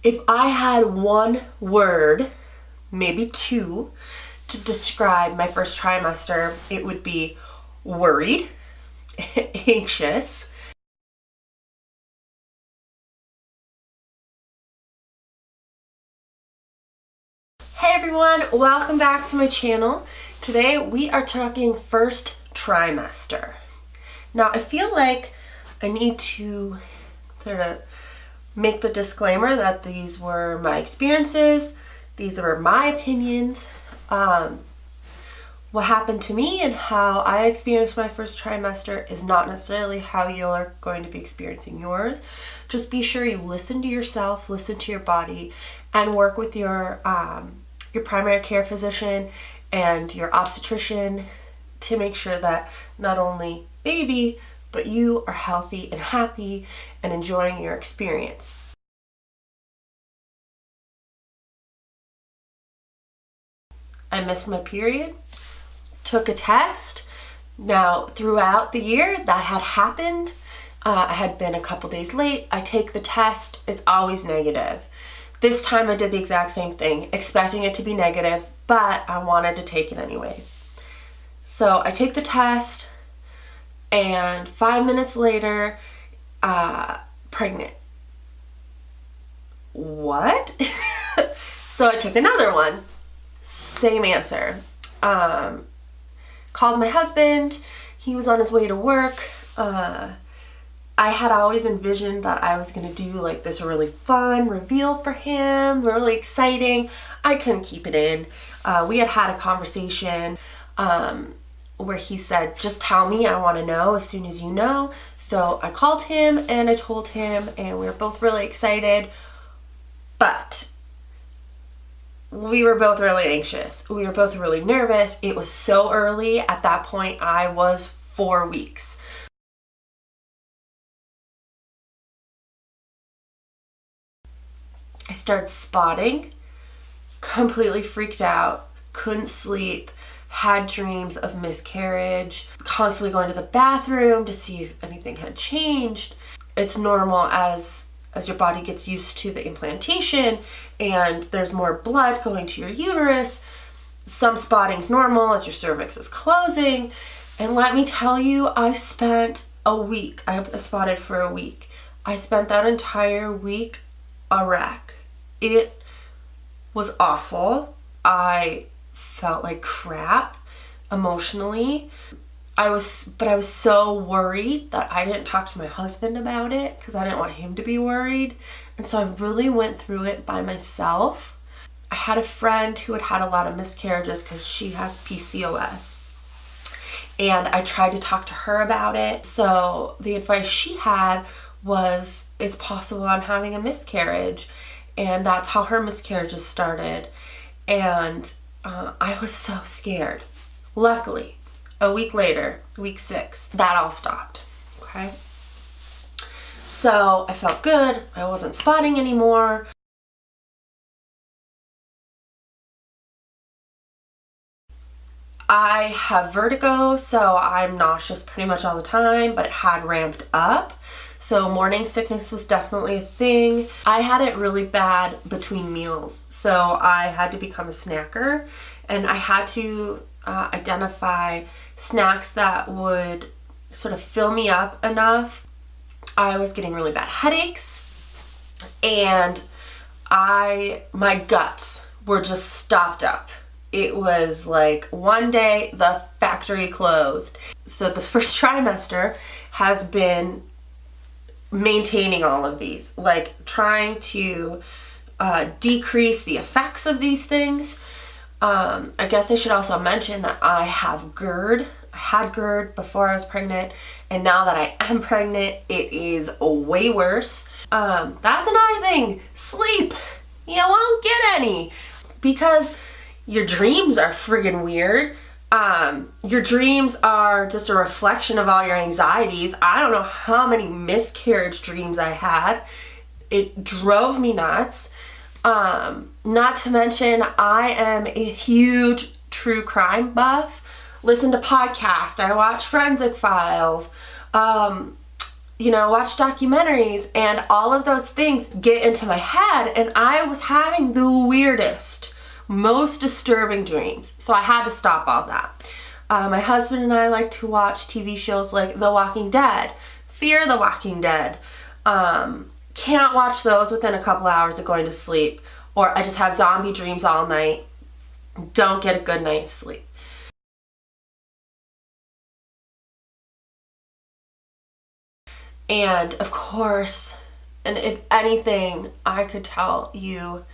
If I had one word, maybe two, to describe my first trimester, it would be worried, anxious. Hey everyone, welcome back to my channel. Today we are talking first trimester. Now I feel like I need to sort of make the disclaimer that these were my experiences, these were my opinions, what happened to me and how I experienced my first trimester is not necessarily how you're going to be experiencing yours. Just be sure you listen to yourself, listen to your body, and work with your primary care physician and your obstetrician to make sure that not only baby, but you are healthy and happy and enjoying your experience. I missed my period, took a test. Now, throughout the year that had happened, I had been a couple days late. I take the test, it's always negative. This time I did the exact same thing, expecting it to be negative, but I wanted to take it anyways. So I take the test, and 5 minutes later, pregnant. What? So I took another one. Same answer. Called my husband. He was on his way to work. I had always envisioned that I was going to do like this really fun reveal for him, really exciting. I couldn't keep it in. We had a conversation where he said, just tell me, I want to know as soon as you know. So I called him and I told him, and we were both really excited, but we were both really anxious. We were both really nervous. It was so early. At that point, I was 4 weeks. I started spotting, completely freaked out, couldn't sleep, had dreams of miscarriage, constantly going to the bathroom to see if anything had changed. It's normal as your body gets used to the implantation and there's more blood going to your uterus. Some spotting's normal as your cervix is closing. And let me tell you, I spent a week. I spotted for a week. I spent that entire week a wreck. It was awful. I felt like crap emotionally. I was so worried that I didn't talk to my husband about it because I didn't want him to be worried. And so I really went through it by myself. I had a friend who had a lot of miscarriages because she has PCOS. And I tried to talk to her about it. So the advice she had was, it's possible I'm having a miscarriage. And that's how her miscarriages started. And I was so scared. Luckily, a week later, week 6, that all stopped, okay? So I felt good. I wasn't spotting anymore. I have vertigo, so I'm nauseous pretty much all the time, but it had ramped up. So morning sickness was definitely a thing. I had it really bad between meals, so I had to become a snacker, and I had to identify snacks that would sort of fill me up enough. I was getting really bad headaches, and my guts were just stopped up. It was like one day the factory closed. So the first trimester has been maintaining all of these, like trying to decrease the effects of these things. I guess I should also mention that I have GERD. I had GERD before I was pregnant, and now that I am pregnant, it is way worse. That's another thing. Sleep. You won't get any because your dreams are friggin' weird. Your dreams are just a reflection of all your anxieties. I don't know how many miscarriage dreams I had. It drove me nuts. Not to mention, I am a huge true crime buff. Listen to podcasts. I watch Forensic Files. watch documentaries, and all of those things get into my head, and I was having the weirdest, most disturbing dreams. So I had to stop all that. My husband and I like to watch TV shows like The Walking Dead, Fear the Walking Dead. Can't watch those within a couple hours of going to sleep, or I just have zombie dreams all night. Don't get a good night's sleep. And of course, and if anything, I could tell you,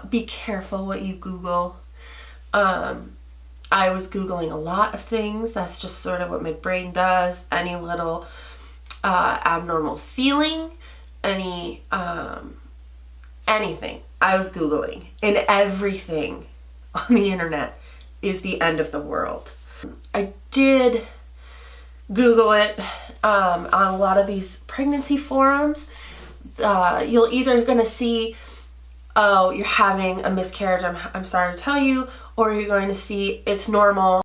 be careful what you Google. I was Googling a lot of things. That's just sort of what my brain does. Any little abnormal feeling, anything. I was Googling, and everything on the internet is the end of the world. I did Google it on a lot of these pregnancy forums. You're either going to see, oh, you're having a miscarriage, I'm sorry to tell you, or you're going to see it's normal.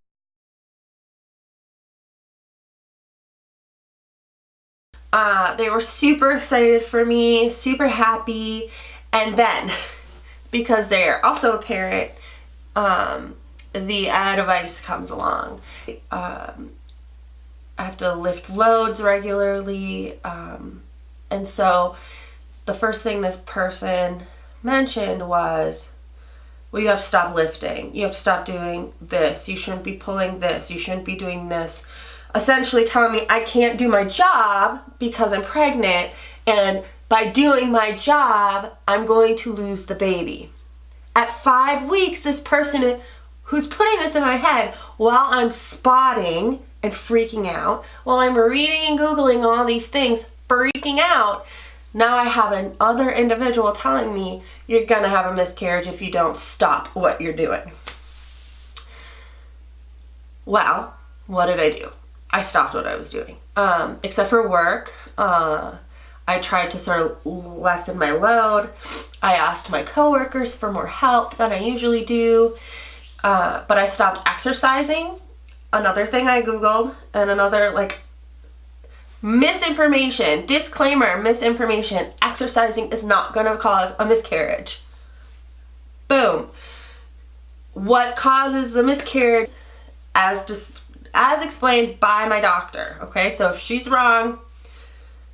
They were super excited for me, super happy, and then, because they're also a parent, the advice comes along. I have to lift loads regularly, and so the first thing this person mentioned was, well, you have to stop lifting. You have to stop doing this. You shouldn't be pulling this. You shouldn't be doing this. Essentially telling me I can't do my job because I'm pregnant, and by doing my job, I'm going to lose the baby. At 5 weeks, this person who's putting this in my head while I'm spotting and freaking out, while I'm reading and Googling all these things, freaking out, now I have another individual telling me you're gonna have a miscarriage if you don't stop what you're doing. Well, what did I do? I stopped what I was doing. Except for work, I tried to sort of lessen my load. I asked my coworkers for more help than I usually do, but I stopped exercising. Another thing I Googled, and another misinformation, disclaimer, misinformation, exercising is not going to cause a miscarriage. Boom. What causes the miscarriage, as explained by my doctor, okay? So if she's wrong,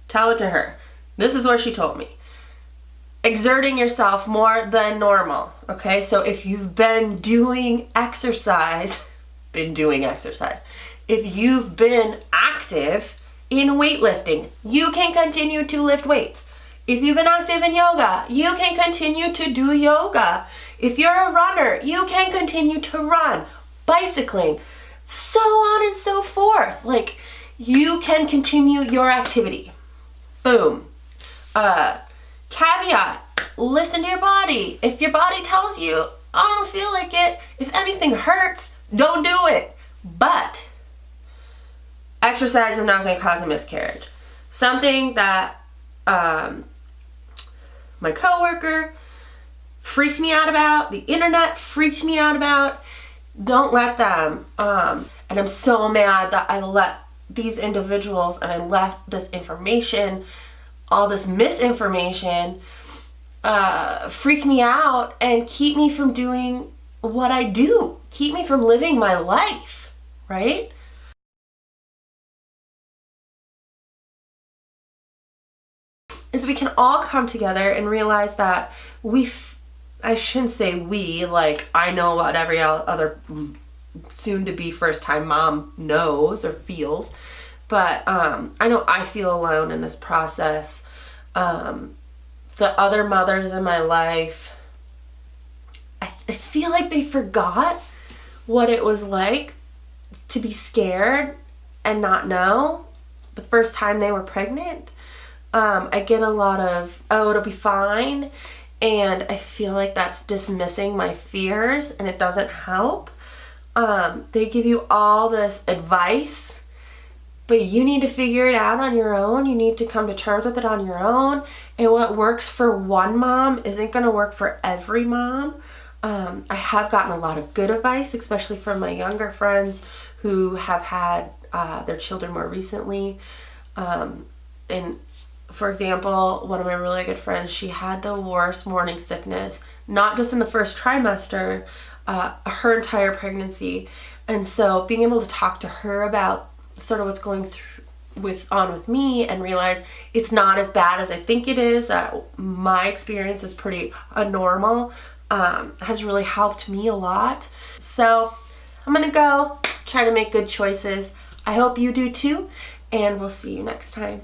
tell it to her. This is what she told me. Exerting yourself more than normal, okay? So if you've been doing exercise, if you've been active in weightlifting, you can continue to lift weights. If you've been active in yoga, you can continue to do yoga. If you're a runner, you can continue to run. Bicycling, so on and so forth. You can continue your activity. Boom. Caveat, listen to your body. If your body tells you, I don't feel like it, if anything hurts, don't do it. But exercise is not going to cause a miscarriage. Something that my coworker freaks me out about, the internet freaks me out about. Don't let them. And I'm so mad that I let these individuals and I left this information, all this misinformation, freak me out and keep me from doing what I do, keep me from living my life, right? Is we can all come together and realize that I shouldn't say we, I know what every other soon-to-be first-time mom knows or feels, but I know I feel alone in this process. The other mothers in my life, I feel like they forgot what it was like to be scared and not know the first time they were pregnant. I get a lot of, oh, it'll be fine. And I feel like that's dismissing my fears and it doesn't help. They give you all this advice, but you need to figure it out on your own. You need to come to terms with it on your own. And what works for one mom isn't going to work for every mom. I have gotten a lot of good advice, especially from my younger friends who have had their children more recently. And for example, one of my really good friends, she had the worst morning sickness, not just in the first trimester, her entire pregnancy. And so being able to talk to her about sort of what's going on with me and realize it's not as bad as I think it is, that my experience is pretty normal, has really helped me a lot. So I'm gonna go try to make good choices. I hope you do too, and we'll see you next time.